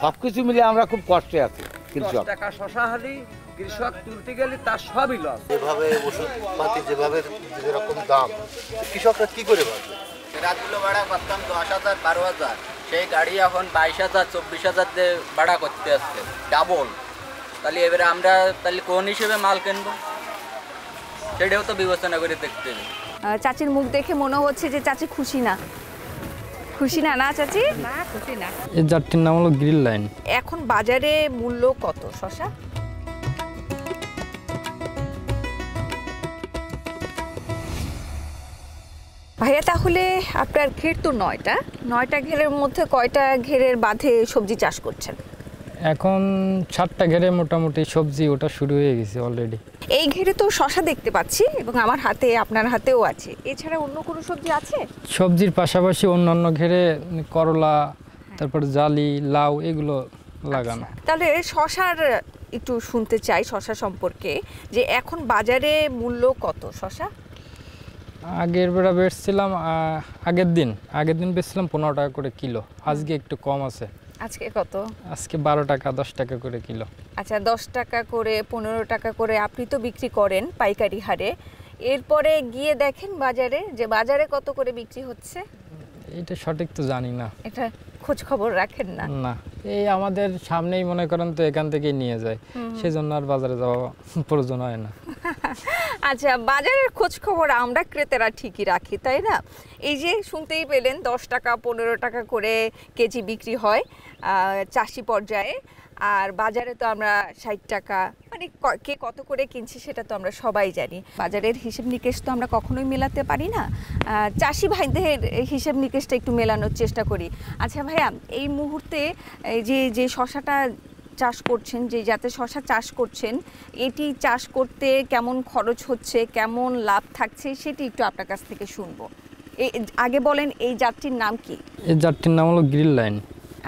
সবকিছু মিলে আমরা খুব কষ্টে আছি। কৃষক টাকা শশা হালি কৃষক তুলতে গেলে তার সবই লস। যেভাবে ওষুধপাতি যেভাবে যেরকম দাম, কৃষকরা কি করে বাঁচবে? রাতগুলো ভাড়া করতাম 10,000 12,000, সেই গাড়ি এখন 22,000 24,000 দিয়ে ভাড়া করতে আসছে, ডাবল। তাহলে এবারে আমরা তাহলে কোন হিসেবে মাল কিনবো সেটাও তো বিবেচনা করে দেখতে হবে। চাচির মুখ দেখে মনে হচ্ছে যে চাচি খুশি না। খুশি না, না চাচি? না, খুশি না। এই জাতটির নাম হলো গ্রিন লাইন। এখন বাজারে মূল্য কত শশা? ভাইয়া, তাহলে আপনার ঘের তো 9টা ঘেরের মধ্যে কয়টা ঘেরের বাঁধে সবজি চাষ করছেন? এখন 7টা ঘেরে মোটামুটি সবজি ওটা শুরু হয়ে গেছে অলরেডি। এই ঘেরে তো শশা দেখতে পাচ্ছি এবং আমার হাতে, আপনার হাতেও আছে। এছাড়া অন্য কোনো সবজি আছে? সবজির পাশাপাশি অন্যান্য ঘেরে করলা, তারপর জালি, লাউ এগুলো লাগানো। তাহলে শশার একটু শুনতে চাই, শশা সম্পর্কে, যে এখন বাজারে মূল্য কত শশা? আগের বেলা বেচছিলাম, আগের দিন বেচছিলাম 15 টাকা করে কিলো। আজকে একটু কম আছে। আজকে কত? আজকে 12 টাকা 10 টাকা করে কিলো। আচ্ছা, 10 টাকা করে 15 টাকা করে আপনি তো বিক্রি করেন পাইকারি হারে। এরপরে গিয়ে দেখেন বাজারে, যে বাজারে কত করে বিক্রি হচ্ছে? এটা সঠিক তো জানি না। এটা খোঁজ খবর রাখেন না? না, এই আমাদের সামনেই মনে করেন তো এখান থেকেই নিয়ে যায়, সেজন্য আর বাজারে যাওয়া প্রয়োজন হয় না। আচ্ছা, বাজারের খোঁজ খবর আমরা ক্রেতারা ঠিকই রাখি, তাই না? এই যে শুনতেই পেলেন 10 টাকা 15 টাকা করে কেজি বিক্রি হয় চাষি পর্যায়ে, আর বাজারে তো আমরা 60 টাকা, মানে কে কত করে কিনছি সেটা তো আমরা সবাই জানি। বাজারের হিসেব নিকেশ তো আমরা কখনোই মেলাতে পারি না। চাষি ভাইদের হিসেব নিকেশটা একটু মেলানোর চেষ্টা করি। আচ্ছা ভাইয়া, এই মুহূর্তে যে শশাটা চাষ করছেন, যে জাতের শশা চাষ করছেন, এটি চাষ করতে কেমন খরচ হচ্ছে, কেমন লাভ থাকছে, সেটি একটু আপনার কাছ থেকে শুনবো। আগে বলেন, এই জাতটির নাম কি? এই জাতটির নাম হলো গ্রিন লাইন।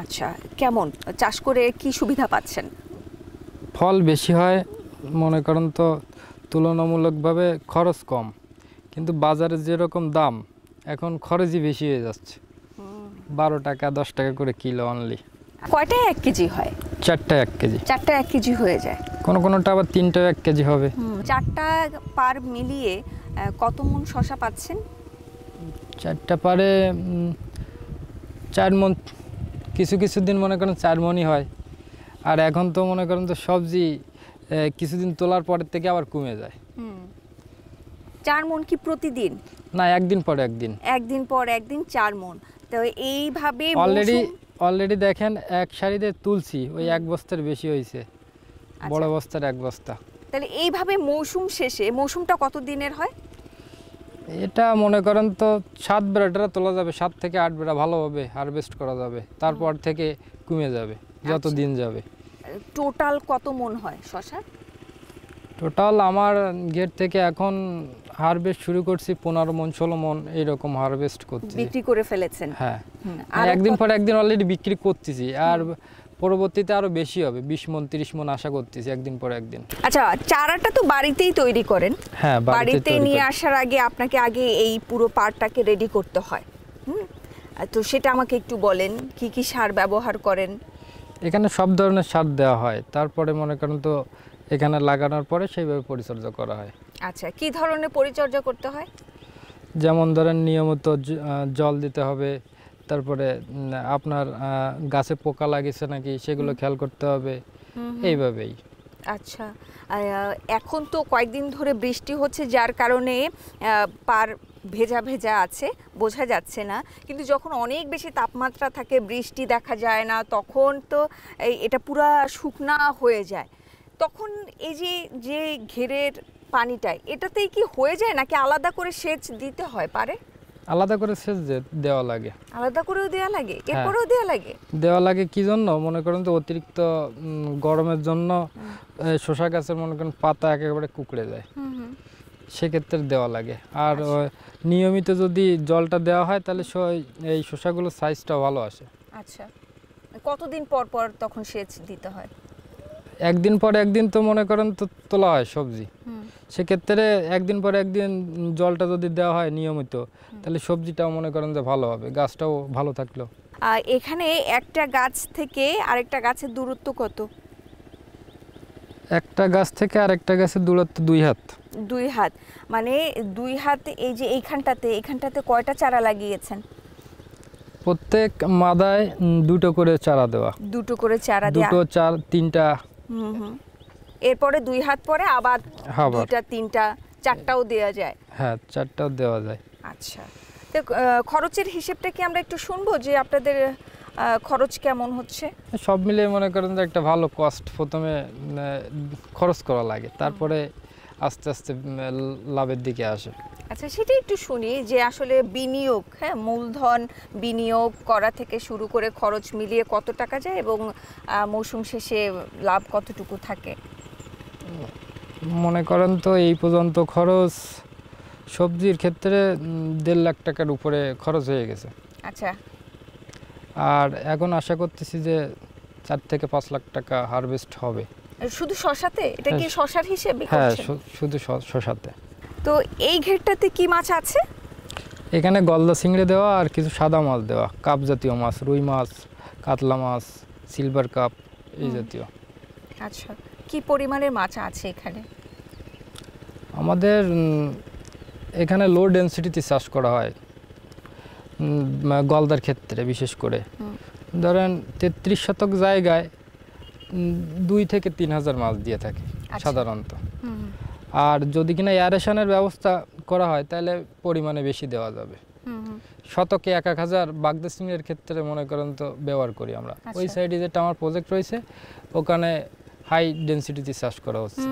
আচ্ছা, কেমন চাষ করে কি সুবিধা পাচ্ছেন? ফল বেশি হয়, মনে করেন তো তুলনামূলকভাবে খরচ কম, কিন্তু বাজারে যেরকম দাম এখন খরচই বেশি হয়ে যাচ্ছে। 12 টাকা 10 টাকা করে কিলো অনলি। কয়টায় 1 কেজি হয়? 4টায় 1 কেজি। 4টায় 1 কেজি হয়ে যায়। কোনোটা আবার 3টায় 1 কেজি হবে। 4টা পার মিলিয়ে কত মণ শশা পাচ্ছেন? 4টা পারে 4 মণ। কিছু দিন মনে করেন 4 মণই হয়, আর এখন তো মনে করেন তো সবজি কিছুদিন তোলার পরের থেকে আবার কমে যায়। 4 মণ কি প্রতিদিন? না, একদিন পর একদিন। একদিন পর একদিন 4 মণ। তো এইভাবে অলরেডি দেখেন এক সারিতে তুলছি, ওই 1 বস্তার বেশি হয়েছে, বড় বস্তার 1 বস্তা। তাহলে এইভাবে মৌসুম শেষে, মৌসুমটা কত দিনের হয়? এটা মনে করেন তো 7 বেড়া তোলা যাবে, 7 থেকে 8 বেড়া ভালোভাবে হারভেস্ট করা যাবে, তারপর থেকে কমে যাবে যত দিন যাবে। টোটাল কত মণ হয় শশা? টোটাল আমার গেট থেকে এখন হারভেস্ট শুরু করছি 15 মণ 16 মণ এইরকম হারভেস্ট করছি, বিক্রি করে ফেলেছেন। হ্যাঁ, একদিন পর একদিন অলরেডি বিক্রি করতেছি, আর পরবর্তীতে আরো বেশি হবে, 20 মণ 30 মণ আশা করতেছি একদিন পর একদিন। আচ্ছা, চারাটা তো বাড়িতেই তৈরি করেন? হ্যাঁ, বাড়িতে নিয়ে আসার আগে আপনাকে আগে এই পুরো পাটটাকে রেডি করতে হয়। তো সেটা আমাকে একটু বলেন, কি কি সার ব্যবহার করেন? এখানে সব ধরনের সার দেওয়া হয়, তারপরে মনে করেন তো এখানে লাগানোর পরে সেইভাবে পরিচর্যা করা হয়। আচ্ছা, কি ধরনের পরিচর্যা করতে হয়? যেমন ধরেন নিয়মিত জল দিতে হবে, তারপরে আপনার গাছে পোকা লাগিয়েছে নাকি সেগুলো খেয়াল করতে হবে, এইভাবেই। আচ্ছা, এখন তো কয়েকদিন ধরে বৃষ্টি হচ্ছে, যার কারণে পার ভেজা ভেজা আছে, বোঝা যাচ্ছে না। কিন্তু যখন অনেক বেশি তাপমাত্রা থাকে, বৃষ্টি দেখা যায় না, তখন তো এটা পুরা শুকনা হয়ে যায়। তখন এই যে ঘেরের পানিটাই এটাতেই কি হয়ে যায়, নাকি আলাদা করে সেচ দিতে হয় পারে? আলাদা করে সেচ দেওয়া লাগে। আলাদা করেও দেওয়া লাগে? এরপরেও দেওয়া লাগে? কি জন্য মনে করেন তো অতিরিক্ত গরমের জন্য শসা গাছের মনে করেন পাতা একেবারে কুকড়ে যায়, সেক্ষেত্রে দেওয়া লাগে। আর নিয়মিত যদি জলটা দেওয়া হয় তাহলে এই শসাগুলোর সাইজটা ভালো আসে। আচ্ছা, কতদিন পর পর তখন সেচ দিতে হয়? একদিন পর একদিন তো মনে করেন তো তোলা হয় সবজি, সেক্ষেত্রে একদিন পর একদিন জলটা যদি দেওয়া হয় নিয়মিত, তাহলে সবজিটাও মনে করেন যে ভালো হবে, গাছটাও ভালো থাকলো। এখানে একটা গাছ থেকে আরেকটা গাছের দূরত্ব কত? একটা গাছ থেকে আরেকটা গাছের দূরত্ব 2 হাত। 2 হাত, মানে 2 হাত। এই যে এইখানটাতে কয়টা চারা লাগিয়েছেন? প্রত্যেক মাদায় 2টো করে চারা দেওয়া। 2টো করে চারা দেওয়া। 2টো 4 3টা। এরপরে 2 হাত পরে আবার আবার 2টা 3টা 4টাও দেওয়া যায়। হ্যাঁ, 4টাও দেওয়া যায়। আচ্ছা, তো খরচের হিসেবটা কি আমরা একটু শুনবো যে আপনাদের খরচ কেমন হচ্ছে? সব মিলিয়ে মনে করেন যে একটা ভালো কস্ট প্রথমে খরচ করা লাগে, তারপরে আস্তে আস্তে লাভের দিকে আসে। আচ্ছা, সেটা একটু শুনি যে আসলে বিনিয়োগ, হ্যাঁ, মূলধন বিনিয়োগ করা থেকে শুরু করে খরচ মিলিয়ে কত টাকা যায় এবং মৌসুম শেষে লাভ কতটুকু থাকে? মনে করেন তো এই পর্যন্ত খরচ সবজির ক্ষেত্রে 1.5 লাখ টাকার উপরে খরচ হয়ে গেছে। আচ্ছা, আর এখন আশা করতেছি যে 4 থেকে 5 লাখ টাকা হারভেস্ট হবে। শুধু শশাতে? এটা কি শশার হিসেবে হ্যাঁ, করছেন? শুধু শশাতে। তো এই ঘেরটাতে কি মাছ আছে? এখানে গলদা চিংড়ি দেওয়া আর কিছু সাদা মাছ দেওয়া, কাপ জাতীয় মাছ, রুই মাছ, কাতলা মাছ, সিলভার কাপ, এই জাতীয়। আচ্ছা, কি পরিমাণের মাছ আছে এখানে? আমাদের এখানে লো ডেনসিটিতে চাষ করা হয় গলদার ক্ষেত্রে, বিশেষ করে ধরেন 33 শতক জায়গায় 2 থেকে 3 হাজার মাছ দিয়ে থাকে সাধারণত। আর যদি কিনা এয়ারেশনের ব্যবস্থা করা হয় তাহলে পরিমাণে বেশি দেওয়া যাবে। শতকে 1-1 হাজার বাগদা চিংড়ির ক্ষেত্রে মনে করেন তো ব্যবহার করি আমরা। ওই সাইডে যেটা আমার প্রজেক্ট রয়েছে ওখানে হাই ডেনসিটিতে চাষ করা হচ্ছে।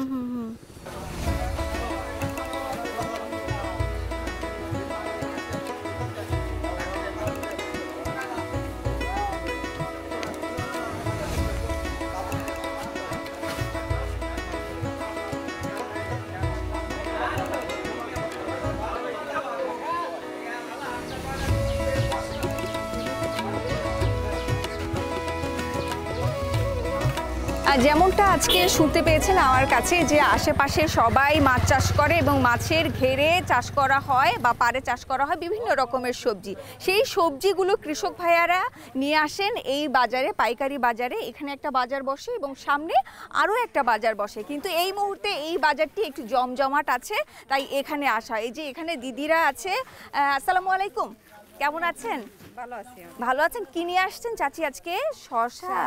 আর যেমনটা আজকে শুনতে পেয়েছেন আমার কাছে যে আশেপাশে সবাই মাছ চাষ করে এবং মাছের ঘেরে চাষ করা হয় বা পাড়ে চাষ করা হয় বিভিন্ন রকমের সবজি। সেই সবজিগুলো কৃষক ভাইয়ারা নিয়ে আসেন এই বাজারে, পাইকারি বাজারে। এখানে একটা বাজার বসে এবং সামনে আরও একটা বাজার বসে, কিন্তু এই মুহূর্তে এই বাজারটি একটু জমজমাট আছে, তাই এখানে আসা। এই যে এখানে দিদিরা আছে। আসসালামু আলাইকুম, কেমন আছেন? ভালো আছি। ভালো আছেন। কি নিয়ে আসছেন চাচি আজকে? শসা।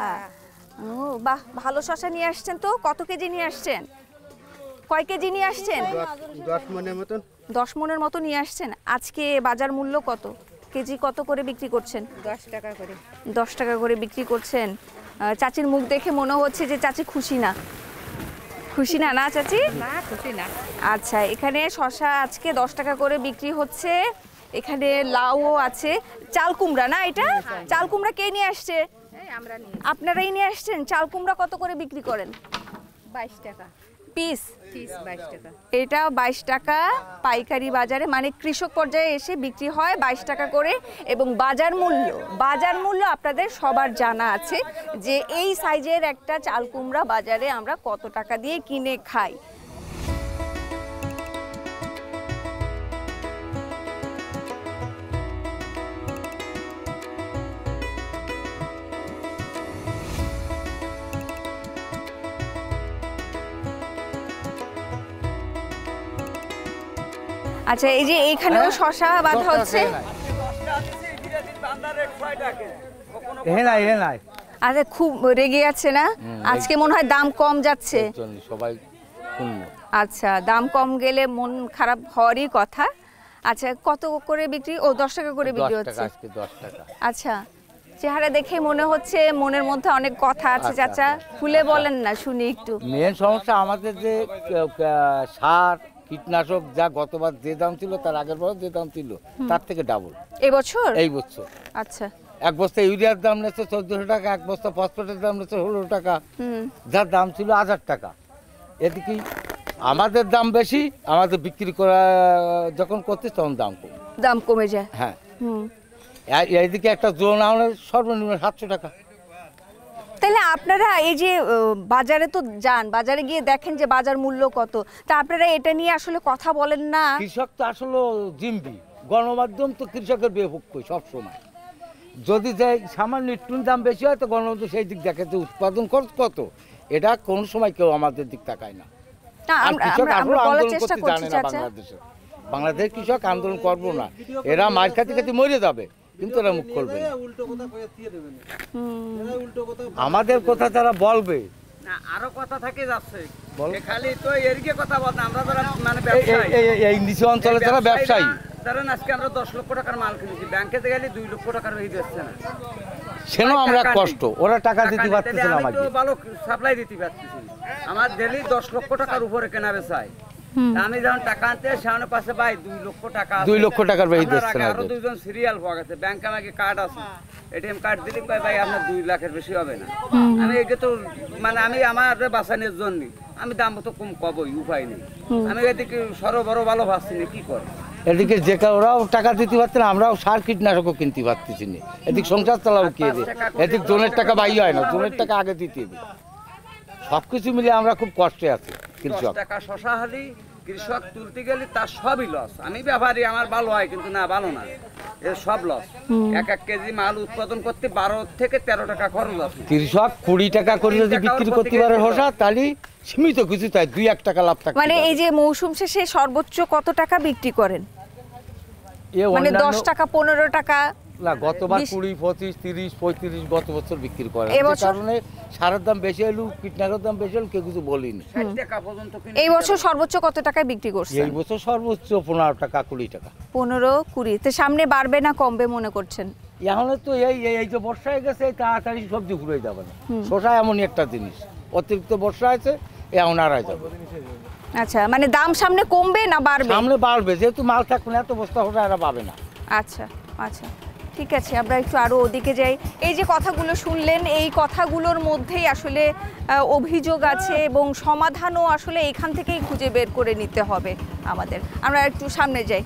ও বাহ, ভালো শসা নিয়ে আসছেন। তো কত কেজি নিয়ে আসছেন? কয় কেজি নিয়ে আসছেন? 10 মনের মতন। 10 মনের মতো নিয়ে আসছেন। আজকে বাজার মূল্য কত? কেজি কত করে বিক্রি করছেন? 10 টাকা করে। 10 টাকা করে বিক্রি করছেন। চাচির মুখ দেখে মনে হচ্ছে যে চাচি খুশি না। খুশি না, না চাচি? না, খুশি না। আচ্ছা, এখানে শসা আজকে 10 টাকা করে বিক্রি হচ্ছে। এখানে লাউও আছে। চাল কুমড়া না এটা? চাল কুমড়া কে নিয়ে আসছে? আমরা নিয়ে আপনারাই নিয়ে আসছেন। চাল কুমড়া কত করে বিক্রি করেন? 22 টাকা পিস। 22 টাকা। এটা 22 টাকা পাইকারি বাজারে, মানে কৃষক পর্যায়ে এসে বিক্রি হয় 22 টাকা করে। এবং বাজার মূল্য আপনাদের সবার জানা আছে যে এই সাইজের একটা চাল কুমড়া বাজারে আমরা কত টাকা দিয়ে কিনে খাই। আচ্ছা, এই যে এইখানেও শসা বাঁধা হচ্ছে। আরে খুব রেগে যাচ্ছে না আজকে? মনে হয় দাম কম যাচ্ছে। সবাই আচ্ছা, দাম কম গেলে মন খারাপ হওয়ারই কথা। আচ্ছা, কত করে বিক্রি? ও 10 টাকা করে বিক্রি হচ্ছে। 10 টাকা। আচ্ছা, চেহারা দেখে মনে হচ্ছে মনের মধ্যে অনেক কথা আছে। চাচা খুলে বলেন না, শুনি একটু। মেন সমস্যা আমাদের যে সার কীটনাশক যা গতবার যে দাম ছিল তার আগের বার যে দাম ছিল তার থেকে ডাবল এই বছর। আচ্ছা, এক বস্তা ইউরিয়ার দাম নিচ্ছে 1400 টাকা, এক বস্তা ফসফেটের দাম নিচ্ছে 16 টাকা, যার দাম ছিল 1000 টাকা। এদিকে আমাদের দাম বেশি, আমাদের বিক্রি করা যখন করতে তখন দাম কমে যায়। হ্যাঁ, এইদিকে একটা জোন আমাদের সর্বনিম্ন 700 টাকা। তাহলে আপনারা এই যে বাজারে তো যান, বাজারে গিয়ে দেখেন যে বাজার মূল্য কত, তা আপনারা এটা নিয়ে আসলে কথা বলেন না? কৃষক তো আসলে জিম্বি, গণমাধ্যম তো কৃষকের বিপক্ষে সব সময়। যদি যে সামান্য একটু দাম বেশি হয় তো গণতন্ত্র সেই দিক দেখে যে উৎপাদন খরচ কত, এটা কোনো সময় কেউ আমাদের দিক তাকায় না। না, আর কৃষক আমরা এখনো বলার আন্দোলন চেষ্টা করতে করছি জানে না চাচা। বাংলাদেশের কৃষক আন্দোলন করবো না, এরা মার খাতে খাতে মরে যাবে কিন্তু এরা মুখ করবে না। আমাদের কথা তারা বলবে। না আরো কথা থেকে যাচ্ছে বল। এ খালি তো এদিকে কথা বল না, আমরা যারা মানে এই- ব্যবসায়ী এই- এই নিচু অঞ্চলে যারা ব্যবসায়ী, ধরেন আজকে আমরা 10 লক্ষ টাকার মাল কিনেছি, ব্যাংকে গেলে 2 লক্ষ টাকার বেশি দিচ্ছে না। সেও আমরা টাকা নেই। কষ্ট, ওরা টাকা দিতে টাকা পারতেছে নিতে না আমি তো আমাকে। ভালো সাপ্লাই দিতে পারতেছি না। আমার ডেলি 10 লক্ষ টাকার উপরে কেনা বেচাই, আমি যখন টাকা আনতে সামনে পাশে ভাই 2 লক্ষ টাকা আছে। 2 লক্ষ টাকার বেশি আপনার দিচ্ছে আগে না আরো ওদের। দুইজন সিরিয়াল পাওয়া গেছে, ব্যাংকে আমাকে কার্ড আছে, এটিএম কার্ড দিলে কয় ভাই আপনার 2 লাখের বেশি হবে না। আমি এটা তো মানে আমি আমার বাঁচানোর জন্য আমি দাম তো কম কবই, উপায় নেই। আমি এদিকে সরবরাহ ভালো ভাবছি না, কি করে এদিকে যে ওরাও টাকা দিতে পারছে না, আমরাও সার কীটনাশকও কিনতে পারতেছি না। এদিক সংসার চালাবো কে দিয়ে, এদিক জনের টাকা বাই হয় না, জনের টাকা আগে দিতে হবে। সব কিছু মিলে আমরা খুব কষ্টে আছি 10 কৃষক। টাকা শশা হলি কৃষক তুলতে গেলে তার সবই লস। আমি ব্যাপারী, আমার ভালো হয় কিন্তু না ভালো না, এর সব লস। 1 কেজি মাল উৎপাদন করতে 12 থেকে 13 টাকা খরচ আছে। কৃষক 20 টাকা করে যদি 3 বিক্রি টাকার করতে উপর পারে থেকে হসা, তাহলে সীমিত কিছু তাই 2-1 টাকা লাভ থাকে। মানে এই যে মৌসুম শেষে সর্বোচ্চ কত টাকা বিক্রি করেন? মানে 10 টাকা 15 টাকা? না, গতবার 20 20, 25, 30, 35 গত বছর বিক্রি করে। এই যে বছর? কারণে সারের দাম বেশি হলো, কীটনাশকের দাম বেশি হলো, কেউ কিছু বলিনি। 60 টাকা পর্যন্ত কিনে এই বছর সর্বোচ্চ কত টাকায় বিক্রি করছেন? এই বছর সর্বোচ্চ 15 টাকা 20 টাকা। 15-20। তো সামনে বাড়বে না কমবে মনে করছেন? এখন তো এই যে বর্ষা হয়ে গেছে, এই তাড়াতাড়ি সবজি ঘুরে যাবে না। শসা এমনই একটা জিনিস, অতিরিক্ত বর্ষা আছে এখন আড়াই যাবে। আচ্ছা, মানে দাম সামনে কমবে না বাড়বে? সামনে বাড়বে, যেহেতু মাল থাকবে না, এত বস্তা হলে এরা পাবে না। আচ্ছা আচ্ছা, ঠিক আছে, আমরা একটু আরো ওদিকে যাই। এই যে কথাগুলো শুনলেন, এই কথাগুলোর মধ্যেই আসলে অভিযোগ আছে এবং সমাধানও আসলে এখান থেকেই খুঁজে বের করে নিতে হবে আমাদের। আমরা একটু সামনে যাই।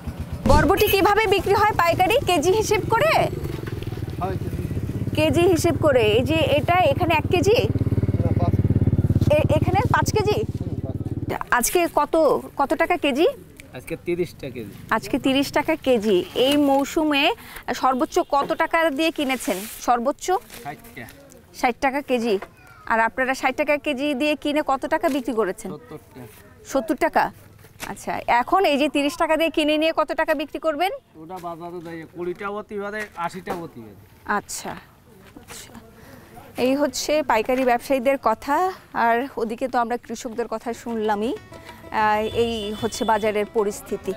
বরবটি কিভাবে বিক্রি হয় পাইকারি? কেজি হিসেব করে? কেজি হিসেব করে। এই যে এটা এখানে 1 কেজি, এখানে 5 কেজি। আজকে কত টাকা কেজি? আজকে 30 টাকা কেজি। আজকে 30 টাকা কেজি। এই মৌসুমে সর্বোচ্চ কত টাকা দিয়ে কিনেছেন? সর্বোচ্চ 60 টাকা কেজি। আর আপনারা 60 টাকা কেজি দিয়ে কিনে কত টাকা বিক্রি করেছেন? 70 টাকা। আচ্ছা, এখন এই যে 30 টাকা দিয়ে কিনে নিয়ে কত টাকা বিক্রি করবেন? ওটা বাজারে দেয় 20টা অতি বাদে 80টা অতি বাদে। আচ্ছা আচ্ছা, এই হচ্ছে পাইকারি ব্যবসায়ীদের কথা। আর ওদিকে তো আমরা কৃষকদের কথা শুনলামই। এই হচ্ছে বাজারের পরিস্থিতি।